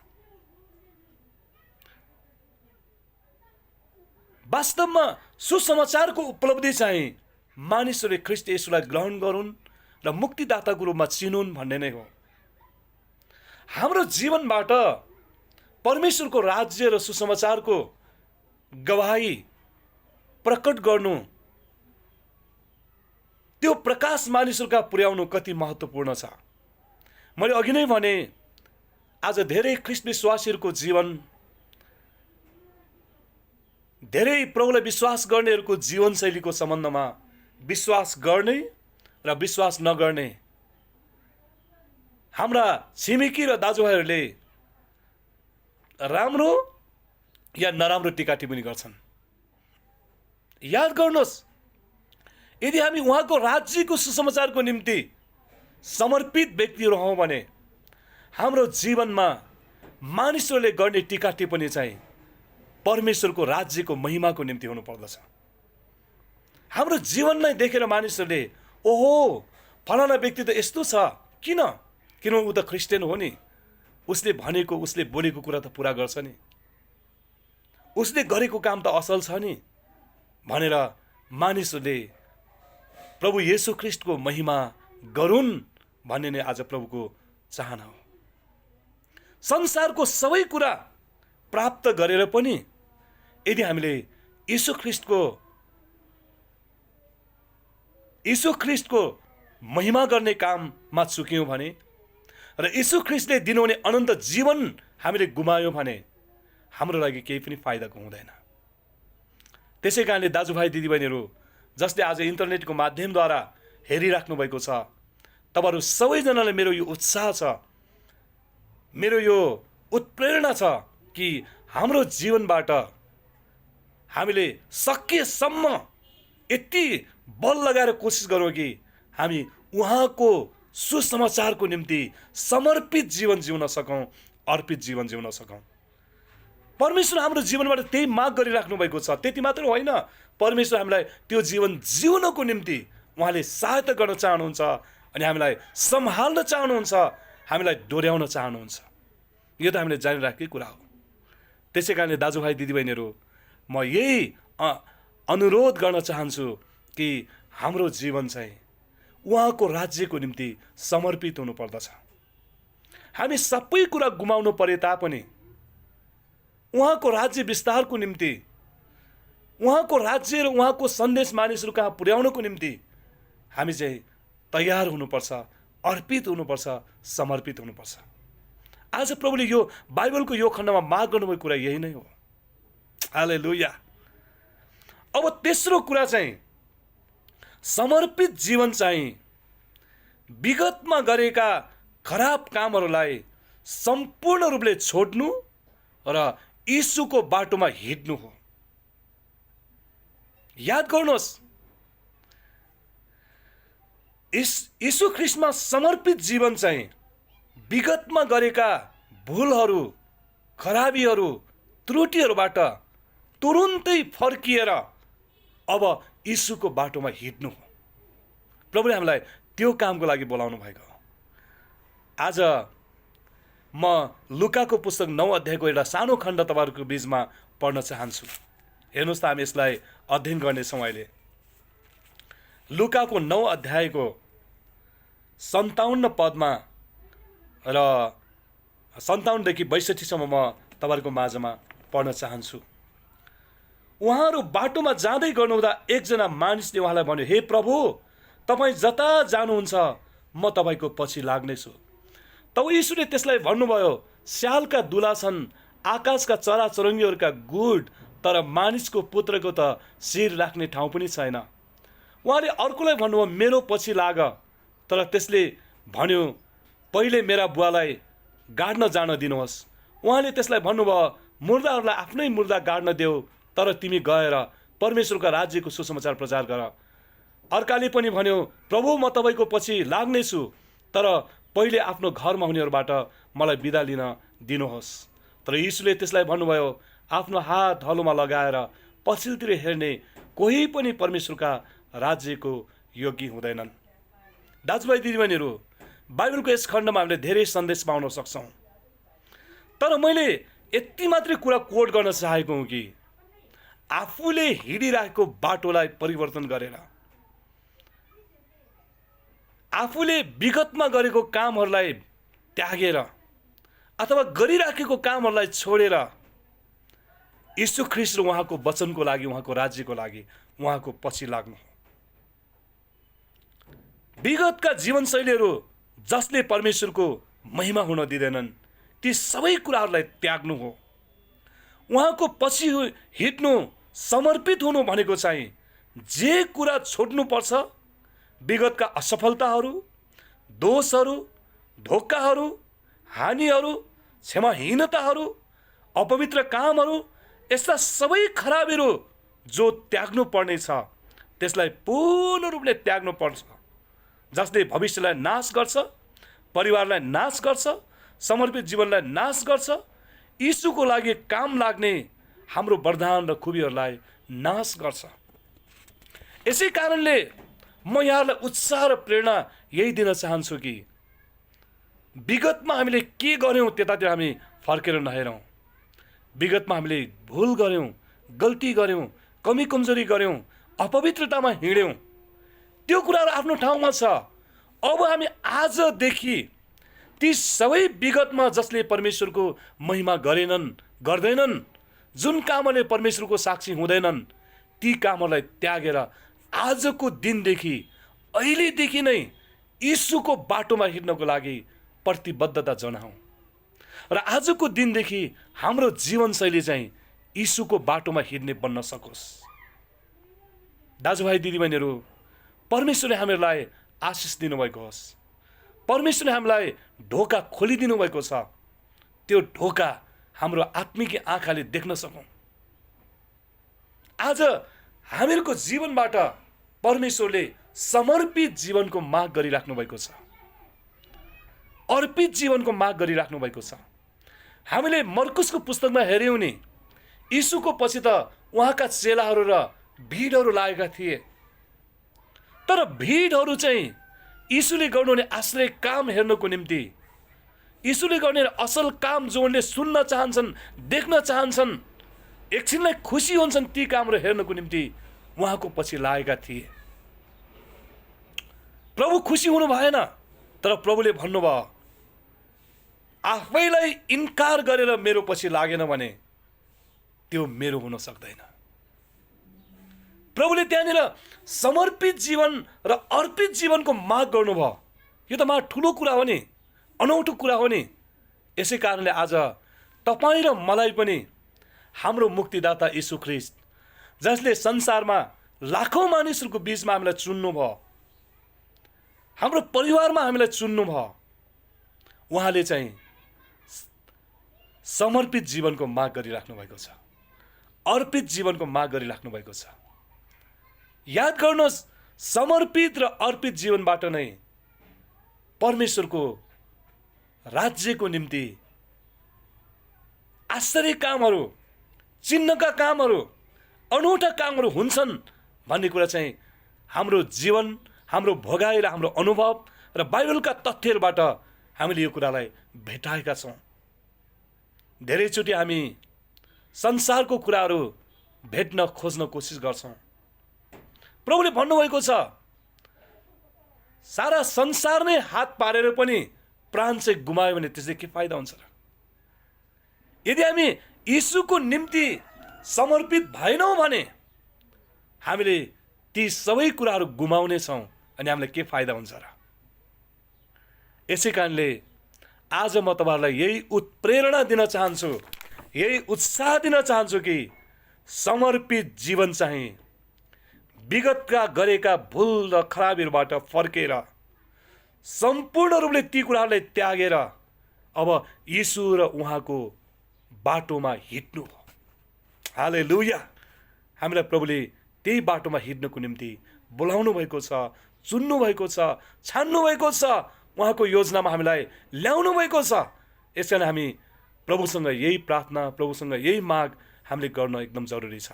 वास्तवमा सुसमाचारको उपलब्धि चाहिँ मानिसहरूले ख्रिस्ट येशूलाई ग्रहण गरून् र मुक्तिदाताको रूपमा चिनुन् भन्ने नै हो। हाम्रो जीवनबाट परमेश्वरको राज्य र सुसमाचारको गवाही प्रकट गर्नु, त्यो प्रकाश मानिसहरूका पुर्याउनु कति महत्त्वपूर्ण छ। मैले अघि नै भने आज धेरै ख्रिस्ट विश्वासीहरूको जीवन, धेरै प्रभुलाई विश्वास गर्नेहरूको जीवनशैलीको सम्बन्धमा विश्वास गर्ने र विश्वास नगर्ने हाम्रा छिमेकी र दाजुभाइहरूले राम्रो या नराम्रो टीका टिप्पणी गर्छन्। याद गर्नुहोस्, यदि हामी उहाँको राज्यको सुसमाचारको निम्ति समर्पित व्यक्तिहरू हौँ भने हाम्रो जीवनमा मानिसहरूले गर्ने टीका टिप्पणी चाहिँ परमेश्वरको राज्यको महिमाको निम्ति हुनुपर्दछ। हाम्रो जीवनलाई देखेर मानिसहरूले ओहो फलाना व्यक्ति त यस्तो छ, किन ऊ त क्रिस्चियन हो नि, उसले भनेको उसले बोलेको कुरा त पुरा गर्छ नि, उसले गरेको काम त असल छ नि भनेर मानिसहरूले प्रभु येशू ख्रिस्टको महिमा गरून् भन्ने नै आज प्रभुको चाहना हो। संसारको सबै कुरा प्राप्त गरेर पनि यदि हामीले यीशु ख्रिस्टको महिमा गर्ने काममा चुक्यौँ भने र यीशु ख्रिस्टले दिनुहुने अनन्त जीवन हामीले गुमायौँ भने हाम्रो लागि केही पनि फाइदाको हुँदैन। त्यसै कारणले दाजुभाइ दिदीबहिनीहरू जसले आज इन्टरनेटको माध्यमद्वारा हेरिराख्नु भएको छ, तपाईँहरू सबैजनालाई मेरो यो उत्साह छ, मेरो यो उत्प्रेरणा छ कि हाम्रो जीवनबाट हामीले सकेसम्म यति बल लगाएर कोसिस गरौँ कि हामी उहाँको सुसमाचारको निम्ति समर्पित जीवन जिउन सकौँ, अर्पित जीवन जिउन सकौँ। परमेश्वर हाम्रो जीवनबाट त्यही माग गरिराख्नु भएको छ। त्यति मात्र होइन, परमेश्वर हामीलाई त्यो जीवन जिउनको निम्ति उहाँले सहायता गर्न चाहनुहुन्छ अनि हामीलाई सम्हाल्न चाहनुहुन्छ, हामीलाई डोर्याउन चाहनुहुन्छ। यो त हामीले जानिराखेकै कुरा हो। त्यसै कारणले दाजुभाइ दिदीबहिनीहरू, म यही अनुरोध गर्न चाहन्छु कि हाम्रो जीवन चाहिँ उहाँको राज्यको निम्ति समर्पित हुनुपर्दछ। हामी सबै कुरा गुमाउनु परे तापनि उहाँको राज्य विस्तारको निम्ति, उहाँको राज्य र उहाँको सन्देश मानिसहरू कहाँ पुर्याउनको निम्ति हामी चाहिँ तयार हुनुपर्छ, अर्पित हुनुपर्छ, समर्पित हुनुपर्छ। आज प्रभुले यो बाइबलको यो खण्डमा माग गर्नुभएको कुरा यही नै हो। हालेलुया। अब तेस्रो कुरा चाहिँ समर्पित जीवन चाहिँ विगतमा गरेका खराब कामहरूलाई सम्पूर्ण रूपले छोड्नु र यीशुको बाटोमा हिँड्नु हो। याद गर्नुहोस्, यीशु ख्रिस्टमा समर्पित जीवन चाहिँ विगतमा गरेका भुलहरू, खराबीहरू, त्रुटिहरूबाट तुरुन्तै फर्किएर अब यीशुको बाटोमा हिँड्नु हो। प्रभुले हामीलाई त्यो कामको लागि बोलाउनु भएको हो। आज म लुकाको पुस्तक 9 अध्यायको एउटा सानो खण्ड तपाईँहरूको बीचमा पढ्न चाहन्छु। हेर्नुहोस् त, हामी यसलाई अध्ययन गर्नेछौँ अहिले। लुकाको 9 अध्यायको 57 पदमा र 57 देखि 62 सम्म म तपाईँहरूको माझमा पढ्न चाहन्छु। उहाँहरू बाटोमा जाँदै गर्नुहुँदा एकजना मानिसले उहाँलाई भन्यो, हे प्रभु, तपाईँ जता जानुहुन्छ म तपाईँको पछि लाग्नेछु। तब यीशुले त्यसलाई भन्नुभयो, स्यालका दुला छन्, आकाशका चराचुरुङ्गीहरूका गुड, तर मानिसको पुत्रको त शिर राख्ने ठाउँ पनि छैन। उहाँले अर्कोलाई भन्नुभयो, मेरो पछि लाग। तर त्यसले भन्यो, पहिले मेरा बुवालाई गाड्न जान दिनुहोस्। उहाँले त्यसलाई भन्नुभयो, मुर्दाहरूलाई आफ्नै मुर्दा गाड्न देऊ, तर तिमी गएर परमेश्वरका राज्यको सुसमाचार प्रचार गर। अर्काले पनि भन्यो, प्रभु, म तपाईँको पछि लाग्नेछु, तर पहिले आफ्नो घरमा हुनेहरूबाट मलाई बिदा लिन दिनुहोस्। तर यीशुले त्यसलाई भन्नुभयो, आफ्नो हात हलोमा लगाएर पछिल्तिर हेर्ने कोही पनि परमेश्वरका राज्यको योग्य हुँदैनन्। दाजुभाइ दिदीबहिनीहरू, बाइबलको यस खण्डमा हामीले धेरै सन्देश पाउन सक्छौँ, तर मैले यति मात्रै कुरा कोट गर्न चाहेको हुँ कि आफूले हिँडिरहेको बाटोलाई परिवर्तन गरेर, आफूले विगतमा गरेको कामहरूलाई त्यागेर अथवा गरिराखेको कामहरूलाई छोडेर यीशु ख्रिस्ट र उहाँको वचनको लागि, उहाँको राज्यको लागि उहाँको पछि लाग्नु। विगतका जीवनशैलीहरू जसले परमेश्वरको महिमा हुन दिँदैनन्, ती सबै कुराहरूलाई त्याग्नु हो। उहाँको पछि हिँड्नु, समर्पित हुनु भनेको चाहिँ जे कुरा छोड्नुपर्छ, विगतका असफलताहरू, दोषहरू, धोकाहरू, हानिहरू, क्षमाहीनताहरू, अपवित्र कामहरू, यस्ता सबै खराबीहरू जो त्याग्नु पर्नेछ, त्यसलाई पूर्ण रूपले त्याग्नु पर्छ, जसले भविष्यलाई नाश गर्छ, परिवारलाई नाश गर्छ, समर्पित जीवनलाई नाश गर्छ, यीशुको लागि काम लाग्ने हाम्रो वरदान र खुबीहरूलाई नाश गर्छ। यसै कारणले म यहाँलाई उत्साह र प्रेरणा यही दिन चाहन्छु कि विगतमा हामीले के गर्यौँ त्यतातिर हामी फर्केर नहेरौँ। विगतमा हामीले भुल गर्यौँ, गल्ती गर्यौँ, कमी कमजोरी गर्यौँ, अपवित्रतामा हिँड्यौँ, त्यो कुराहरू आफ्नो ठाउँमा छ। अब हामी आजदेखि ती सबै विगतमा जसले परमेश्वरको महिमा गर्दैनन्, जुन कामले परमेश्वरको साक्षी हुँदैनन्, ती कामहरूलाई त्यागेर आजको दिनदेखि, अहिलेदेखि नै यीशुको बाटोमा हिँड्नको लागि प्रतिबद्धता जनाऊ। र आजको दिनदेखि हाम्रो जीवनशैली चाहिँ यीशुको बाटोमा हिँड्ने बन्न सकोस्। दाजुभाइ दिदीबहिनीहरू, परमेश्वरले हामीलाई आशिष दिनुभएको होस्। परमेश्वरले हामीलाई ढोका खोलिदिनु भएको छ। त्यो ढोका हाम्रो आत्मिक आँखाले देख्न सकौँ। आज हामीहरूको जीवनबाट परमेश्वरले समर्पित जीवनको माग गरिराख्नु भएको छ, अर्पित जीवनको माग गरिराख्नु भएको छ। हामीले मर्कुसको पुस्तकमा हेऱ्यौँ नि, यीशुको पछि त उहाँका चेलाहरू र भिडहरू लागेका थिए। तर भिडहरू चाहिँ यीशुले गर्नुहुने आश्रय काम हेर्नको निम्ति, यीशुले गर्ने असल काम जो उनले सुन्न चाहन्छन्, देख्न चाहन्छन्, एकछिनलाई खुसी हुन्छन्, ती कामहरू हेर्नको निम्ति उहाँको पछि लागेका थिए। प्रभु खुसी हुनु भएन, तर प्रभुले भन्नुभयो, आफैलाई इन्कार गरेर मेरो पछि लागेन भने त्यो मेरो हुन सक्दैन। प्रभुले त्यहाँनिर समर्पित जीवन र अर्पित जीवनको माग गर्नुभयो। यो त मा ठुलो कुरा हो नि, अनौठो कुरा हो नि। यसै कारणले आज तपाईँ र मलाई पनि हाम्रो मुक्तिदाता यीशु ख्रीष्ट, जसले संसारमा लाखौँ मानिसहरूको बीचमा हामीलाई चुन्नुभयो, हाम्रो परिवारमा हामीलाई चुन्नुभयो, उहाँले चाहिँ समर्पित जीवनको माग गरिराख्नु भएको छ, अर्पित जीवनको माग गरिराख्नु भएको छ। याद गर्नुहोस्, समर्पित र अर्पित जीवनबाट नै परमेश्वरको राज्यको निम्ति आश्चर्य कामहरू, चिन्हका कामहरू, अनौठा कामहरू हुन्छन् भन्ने कुरा चाहिँ हाम्रो जीवन, हाम्रो भोगाइ र हाम्रो अनुभव र बाइबलका तथ्यहरूबाट हामीले यो कुरालाई भेटाएका छौँ। धेरैचोटि हामी संसारको कुराहरू भेट्न खोज्न कोसिस गर्छौँ। प्रभुले भन्नुभएको छ, सारा संसार नै हात पारेर पनि प्राण चाहिँ गुमायो भने त्यसले के फाइदा हुन्छ र? यदि हामी यीशुको निम्ति समर्पित भएनौँ भने हामीले ती सबै कुराहरू गुमाउने छौँ अनि हामीलाई के फाइदा हुन्छ र? यसै कारणले आज म तपाईँहरूलाई यही उत्प्रेरणा दिन चाहन्छु, यही उत्साह दिन चाहन्छु कि समर्पित जीवन चाहिँ विगतका गरेका भुल र खराबीहरूबाट फर्केर सम्पूर्ण रूपले ती कुराहरूलाई त्यागेर अब यीशु र उहाँको बाटोमा हिँड्नु हो। हालेलुया! हामीलाई प्रभुले त्यही बाटोमा हिँड्नको निम्ति बोलाउनु भएको छ, चुन्नु भएको छ, छान्नु भएको छ, उहाँको योजनामा हामीलाई ल्याउनु भएको छ। यसकारण हामी प्रभुसँग यही प्रार्थना, प्रभुसँग यही माग हामीले गर्न एकदम जरुरी छ।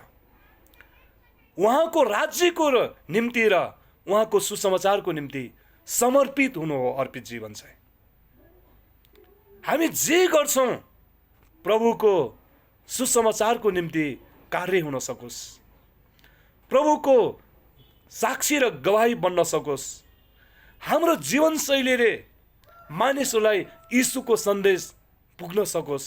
उहाँको राज्यको निम्ति र उहाँको सुसमाचारको निम्ति समर्पित हुनु हो अर्पित जीवन चाहिँ। हामी जे गर्छौँ प्रभुको सुसमाचारको निम्ति कार्य हुन सकोस्, प्रभुको साक्षी र गवाही बन्न सकोस्, हाम्रो जीवनशैलीले मानिसहरूलाई यीशुको सन्देश पुग्न सकोस्,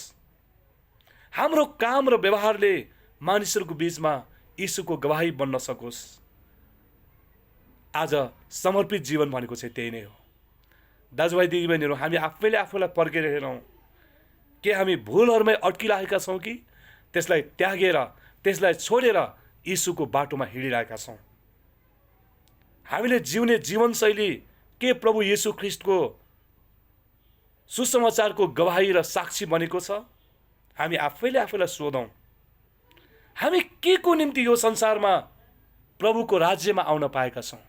हाम्रो काम र व्यवहारले मानिसहरूको बीचमा यीशुको गवाही बन्न सकोस्। आज समर्पित जीवन भनेको चाहिँ त्यही नै हो। दाजुभाइ दिदीबहिनीहरू, हामी आफैलाई पर्खेर हेरौँ, के हामी भुलहरूमै अड्किरहेका छौँ कि त्यसलाई त्यागेर, त्यसलाई छोडेर यीशुको बाटोमा हिँडिरहेका छौँ? हामीले जिउने जीवनशैली के प्रभु येशू ख्रिस्टको सुसमाचारको गवाही र साक्षी बनेको छ? हामी आफैलाई सोधौँ। हामी के को निम्ति यो संसारमा प्रभुको राज्यमा आउन पाएका छौँ?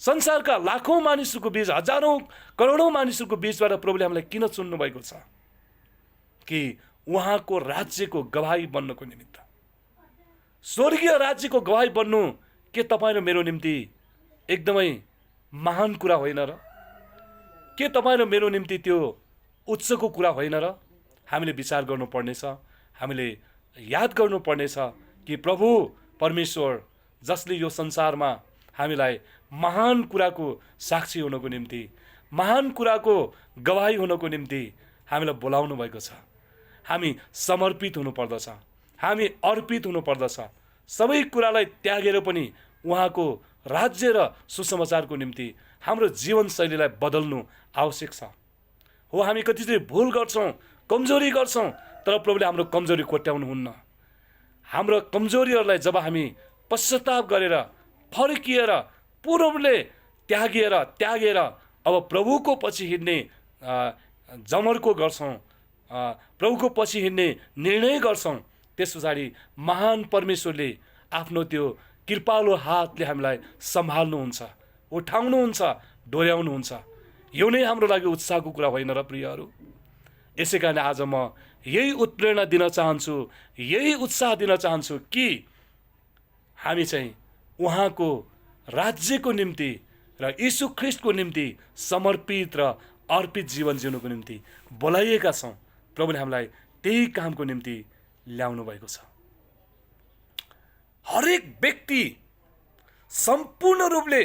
संसारका लाखौँ मानिसहरूको बीच, हजारौँ करोडौँ मानिसहरूको बीचबाट प्रभुले हामीलाई किन चुन्नु भएको छ? कि उहाँको राज्यको गवाही बन्नको निमित्त। स्वर्गीय राज्यको गवाही बन्नु के तपाईँ र मेरो निम्ति एकदमै महान कुरा होइन र? के तपाईँ र मेरो निम्ति त्यो उच्चको कुरा होइन र? हामीले विचार गर्नुपर्नेछ, हामीले याद गर्नुपर्नेछ कि प्रभु परमेश्वर जसले यो संसारमा हामीलाई महान कुराको साक्षी हुनको निम्ति, महान कुराको गवाही हुनको निम्ति हामीलाई बोलाउनु भएको छ। हामी समर्पित हुनुपर्दछ, हामी अर्पित हुनुपर्दछ। सबै कुरालाई त्यागेर पनि उहाँको राज्य र सुसमाचारको निम्ति हाम्रो जीवनशैलीलाई बदल्नु आवश्यक छ। हो, हामी कतिचोटि भुल गर्छौँ, कमजोरी गर्छौँ, तर प्रभुले हाम्रो कमजोरी कोट्याउनुहुन्न। हाम्रो कमजोरीहरूलाई जब हामी पश्चाताप गरेर फर्किएर पूर्वले त्यागेर अब प्रभुको पछि हिँड्ने जमर्को गर्छौँ, प्रभुको पछि हिँड्ने निर्णय गर्छौँ, त्यस पछाडि महान परमेश्वरले आफ्नो त्यो कृपालु हातले हामीलाई सम्हाल्नुहुन्छ, उठाउनुहुन्छ, डोर्याउनुहुन्छ। यो नै हाम्रो लागि उत्साहको कुरा होइन र प्रियहरू? यसै कारण आज म यही उत्प्रेरणा दिन चाहन्छु, यही उत्साह दिन चाहन्छु कि हामी चाहिँ उहाँको राज्यको निम्ति र यीशु ख्रीष्टको निम्ति समर्पित र अर्पित जीवन जिउनुको निम्ति बोलाइएका छौँ। प्रभुले हामीलाई त्यही कामको निम्ति ल्याउनु भएको छ। हरेक व्यक्ति सम्पूर्ण रूपले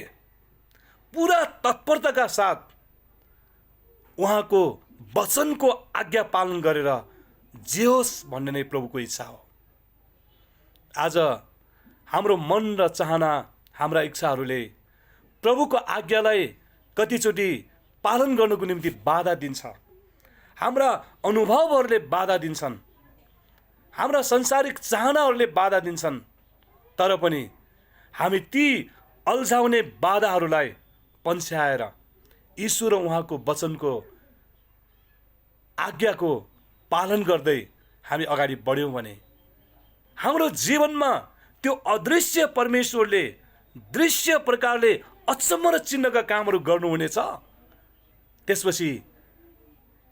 पुरा तत्परताका साथ उहाँको वचनको आज्ञा पालन गरेर जे होस् भन्ने नै प्रभुको इच्छा हो। आज हाम्रो मन र चाहना, हाम्रा इच्छाहरूले प्रभुको आज्ञालाई कतिचोटि पालन गर्नुको निम्ति बाधा दिन्छ। हाम्रा अनुभवहरूले बाधा दिन्छन्, हाम्रा संसारिक चाहनाहरूले बाधा दिन्छन्। तर पनि हामी ती अल्झाउने बाधाहरूलाई पन्छ्याएर ईश्वर र उहाँको वचनको आज्ञाको पालन गर्दै हामी अगाडि बढ्यौँ भने हाम्रो जीवनमा त्यो अदृश्य परमेश्वरले दृश्य प्रकारले अचम्म र चिन्हका कामहरू गर्नुहुनेछ। त्यसपछि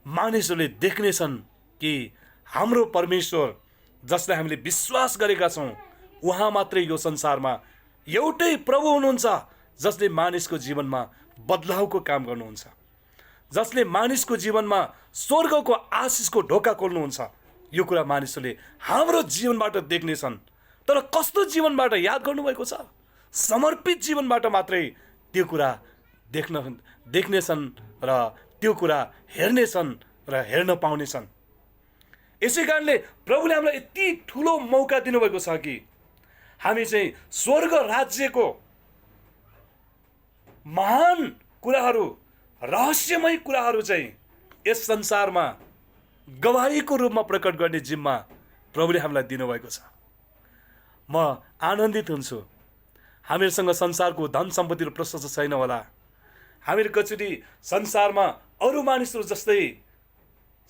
मानिसहरूले देख्नेछन् कि हाम्रो परमेश्वर जसलाई हामीले विश्वास गरेका छौँ, उहाँ मात्रै यो संसारमा एउटै प्रभु हुनुहुन्छ जसले मानिसको जीवनमा बदलावको काम गर्नुहुन्छ, जसले मानिसको जीवनमा स्वर्गको आशिषको ढोका खोल्नुहुन्छ। यो कुरा मानिसहरूले हाम्रो जीवनबाट देख्नेछन्। तर कस्तो जीवनबाट याद गर्नुभएको छ? समर्पित जीवनबाट मात्रै त्यो कुरा देख्नेछन् र त्यो कुरा हेर्नेछन् र हेर्न पाउनेछन्। यसै कारणले प्रभुले हामीलाई यति ठुलो मौका दिनुभएको छ कि हामी चाहिँ स्वर्ग राज्यको महान कुराहरू, रहस्यमय कुराहरू चाहिँ यस संसारमा गवाहीको रूपमा प्रकट गर्ने जिम्मा प्रभुले हामीलाई दिनुभएको छ। म आनन्दित हुन्छु। हामीहरूसँग संसारको धन सम्पत्ति र प्रशस्त छैन होला, हामीहरू कतिचोटि संसारमा अरू मानिसहरू जस्तै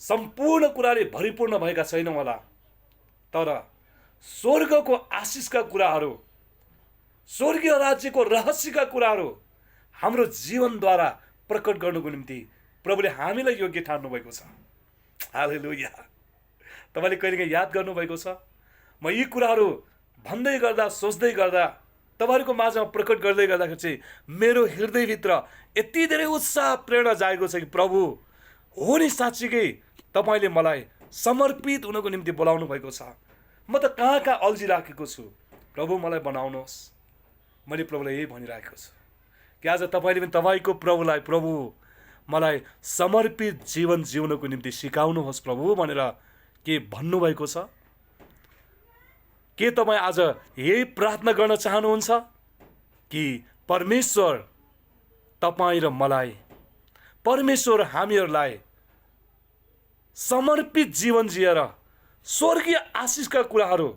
सम्पूर्ण कुराले भरिपूर्ण भएका छैनौँ होला, तर स्वर्गको आशिषका कुराहरू, स्वर्गीय राज्यको रहस्यका कुराहरू हाम्रो जीवनद्वारा प्रकट गर्नुको निम्ति प्रभुले हामीलाई योग्य ठान्नु भएको छ। हालेलुया। तपाईँले कहिलेकाहीँ याद गर्नुभएको छ, म यी कुराहरू भन्दै गर्दा, सोच्दै गर्दा, तपाईँहरूको माझमा प्रकट गर्दै गर्दाखेरि चाहिँ मेरो हृदयभित्र यति धेरै उत्साह प्रेरणा जागेको छ कि प्रभु हो नि, साँच्चीकै तपाईँले मलाई समर्पित हुनको निम्ति बोलाउनु भएको छ। म त कहाँ कहाँ अल्झिराखेको छु, प्रभु मलाई बनाउनुहोस्। मैले प्रभुलाई यही भनिराखेको छु कि आज तपाईँले पनि तपाईँको प्रभुलाई, प्रभु मलाई समर्पित जीवन जिउनको निम्ति सिकाउनुहोस् प्रभु भनेर के भन्नुभएको छ? के तपाईँ आज यही प्रार्थना गर्न चाहनुहुन्छ कि परमेश्वर तपाईँ र मलाई, परमेश्वर हामीहरूलाई समर्पित जीवन जिएर स्वर्गीय आशिषका कुराहरू,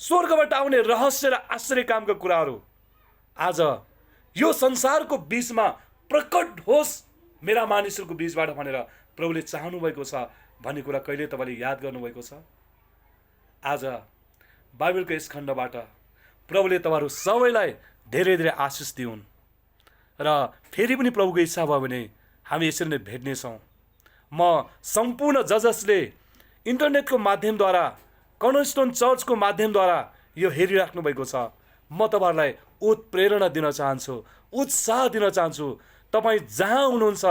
स्वर्गबाट आउने रहस्य र आश्चर्य कामका कुराहरू आज यो संसारको बीचमा प्रकट होस् मेरा मानिसहरूको बीचबाट भनेर प्रभुले चाहनु भएको छ भन्ने कुरा कहिले तपाईँले याद गर्नुभएको छ? आज बाइबलको यस खण्डबाट प्रभुले तपाईँहरू सबैलाई धेरै धेरै आशिष दिउन् र फेरि पनि प्रभुको इच्छा भयो भने हामी यसरी नै भेट्नेछौँ। म सम्पूर्ण जसले इन्टरनेटको माध्यमद्वारा, कर्नरस्टोन चर्चको माध्यमद्वारा यो हेरिराख्नु भएको छ, म तपाईँहरूलाई उत्प्रेरणा दिन चाहन्छु, उत्साह दिन चाहन्छु। तपाईँ जहाँ हुनुहुन्छ,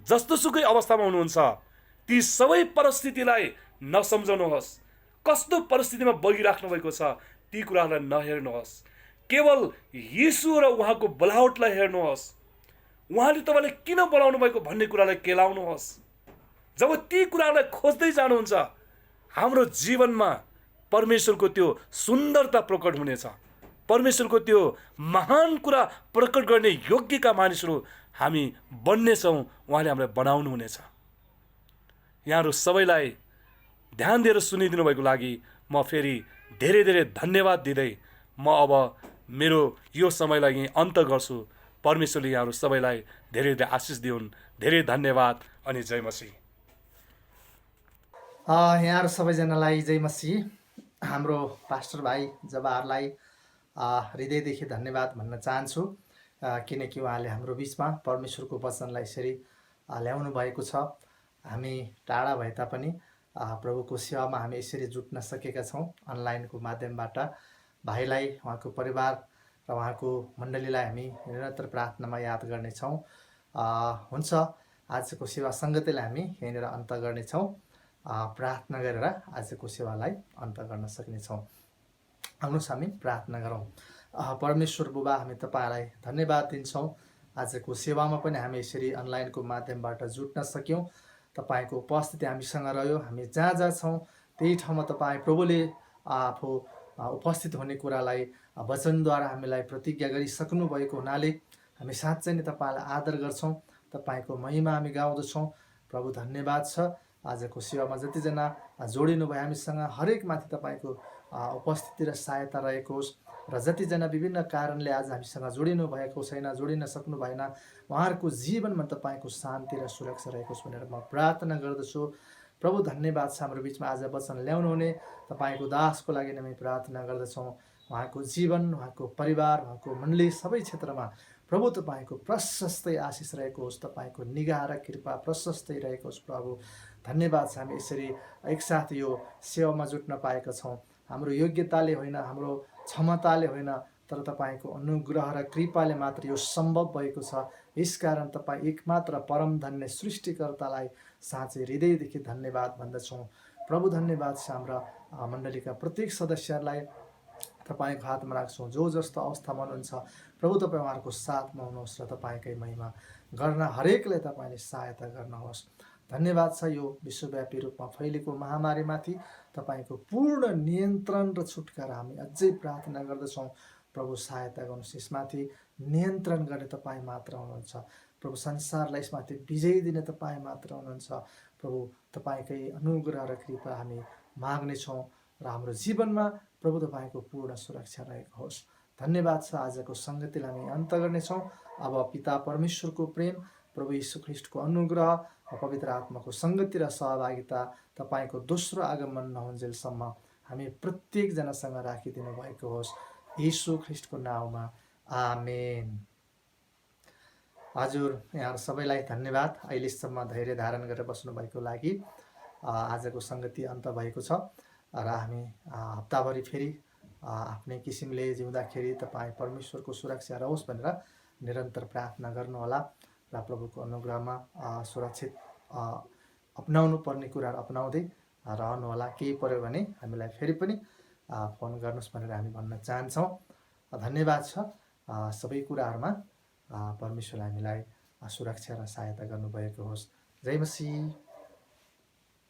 जस्तोसुकै अवस्थामा हुनुहुन्छ, ती सबै परिस्थितिलाई नसम्झनुहोस्। कस्तो परिस्थितिमा बगिराख्नु भएको छ ती कुराहरूलाई नहेर्नुहोस्। केवल यीशु र उहाँको बोलावटलाई हेर्नुहोस्। उहाँले तपाईँलाई किन बोलाउनु भएको भन्ने कुरालाई केलाउनुहोस्। जब ती कुरालाई खोज्दै जानुहुन्छ, हाम्रो जीवनमा परमेश्वरको त्यो सुन्दरता प्रकट हुनेछ। परमेश्वरको त्यो महान कुरा प्रकट गर्ने योग्यका मानिसहरू हामी बन्नेछौँ। उहाँले हामीलाई बनाउनु हुनेछ। यहाँहरू सबैलाई ध्यान दिएर सुनिदिनु भएको लागि म फेरि धेरै धेरै धन्यवाद दिँदै म अब मेरो यो समयलाई यहीँ अन्त गर्छु। परमेश्वरले यहाँहरू सबैलाई धेरै धेरै आशिष दिउन्। धेरै धन्यवाद अनि जय मसीह। यहाँहरू सबैजनालाई जय मसीह। हाम्रो पास्टर भाइ जवाहरलाई हृदयदेखि धन्यवाद भन्न चाहन्छु, किनकि उहाँले हाम्रो बिचमा परमेश्वरको वचनलाई यसरी ल्याउनु भएको छ। हामी टाढा भए तापनि प्रभुको सेवामा हामी यसरी जुट्न सकेका छौँ। अनलाइनको माध्यमबाट भाइलाई, उहाँको परिवार र उहाँको मण्डलीलाई हामी निरन्तर प्रार्थनामा याद गर्नेछौँ। हुन्छ, आजको सेवा सङ्गतिलाई हामी यहीँनिर अन्त गर्नेछौँ। प्रार्थना गरेर आजको सेवालाई अन्त गर्न सक्नेछौँ। आउनुहोस् हामी प्रार्थना गरौँ। परमेश्वर बुबा, हामी तपाईँलाई धन्यवाद दिन्छौँ। आजको सेवामा पनि हामी यसरी अनलाइनको माध्यमबाट जुट्न सक्यौँ। तपाईँको उपस्थिति हामीसँग रह्यो। हामी जहाँ जहाँ छौँ त्यही ठाउँमा तपाईँ प्रभुले आफू उपस्थित हुने कुरालाई वचनद्वारा हामीलाई प्रतिज्ञा गरिसक्नु भएको हुनाले हामी साँच्चै नै तपाईँलाई आदर गर्छौँ। तपाईँको महिमा हामी गाउँदछौँ। प्रभु धन्यवाद छ। आजको सेवामा जतिजना जोडिनु भयो हामीसँग, हरेकमाथि तपाईँको उपस्थिति र सहायता रहेको होस्। र जतिजना विभिन्न कारणले आज हामीसँग जोडिनु भएको छैन, जोडिन सक्नु भएन, उहाँहरूको जीवनमा तपाईँको शान्ति र सुरक्षा रहेको होस् भनेर म प्रार्थना गर्दछु। प्रभु धन्यवाद छ। हाम्रो बिचमा आज वचन ल्याउनु हुने तपाईँको दासको लागि हामी प्रार्थना गर्दछौँ। उहाँको जीवन, उहाँको परिवार, उहाँको मण्डली सबै क्षेत्रमा प्रभु तपाईँको प्रशस्तै आशिष रहेको होस्। तपाईँको निगाह र कृपा प्रशस्तै रहेको होस्। प्रभु धन्यवाद छ। हामी यसरी एकसाथ यो सेवामा जुट्न पाएका छौँ। हाम्रो योग्यताले होइन, हाम्रो क्षमताले होइन, तर तपाईँको अनुग्रह र कृपाले मात्र यो सम्भव भएको छ। यसकारण तपाईँ एकमात्र परम धन्य सृष्टिकर्तालाई साँच्चै हृदयदेखि धन्यवाद भन्दछौँ। प्रभु धन्यवाद छ। हाम्रा मण्डलीका प्रत्येक सदस्यहरूलाई तपाईँको हातमा राख्छौँ। जो जस्तो अवस्थामा हुनुहुन्छ प्रभु तपाईँ उहाँहरूको साथमा हुनुहोस् र तपाईँकै महिमा गर्न हरेकलाई तपाईँले सहायता गर्नुहोस्। धन्यवाद छ। यो विश्वव्यापी रूपमा फैलिएको महामारीमाथि तपाईँको पूर्ण नियन्त्रण र छुटकारा हामी अझै प्रार्थना गर्दछौँ। प्रभु सहायता गर्नुहोस्। यसमाथि नियन्त्रण गर्ने तपाईँ मात्र हुनुहुन्छ। प्रभु संसारलाई यसमाथि विजय दिने तपाईँ मात्र हुनुहुन्छ। प्रभु तपाईँकै अनुग्रह र कृपा हामी माग्नेछौँ र हाम्रो जीवनमा प्रभु तपाईँको पूर्ण सुरक्षा रहेको होस्। धन्यवाद छ। आजको सङ्गतिलाई हामी अन्त गर्नेछौँ। अब पिता परमेश्वरको प्रेम, प्रभु यीशु ख्रीष्टको अनुग्रह, पवित्र आत्माको सङ्गति र सहभागिता तपाईँको दोस्रो आगमन नहुन्जेलसम्म हामी प्रत्येकजनासँग राखिदिनु भएको होस्। यीशु ख्रीष्टको नाउँमा आमेन। हजुर, यहाँ सबैलाई धन्यवाद अहिलेसम्म धैर्य धारण गरेर बस्नुभएको लागि। आजको सङ्गति अन्त भएको छ र हामी हप्ताभरि फेरि आफ्नै किसिमले जिउँदाखेरि तपाईँ परमेश्वरको सुरक्षा रहोस् भनेर निरन्तर प्रार्थना गर्नुहोला र प्रभुको अनुग्रहमा सुरक्षित अपनाउनु पर्ने कुराहरू अपनाउँदै रहनुहोला। केही पर्यो भने हामीलाई फेरि पनि फोन गर्नुहोस् भनेर हामी भन्न चाहन्छौँ। धन्यवाद छ। सबै कुराहरूमा परमेश्वरले हामीलाई सुरक्षा र सहायता गर्नुभएको होस्। जय मसीह।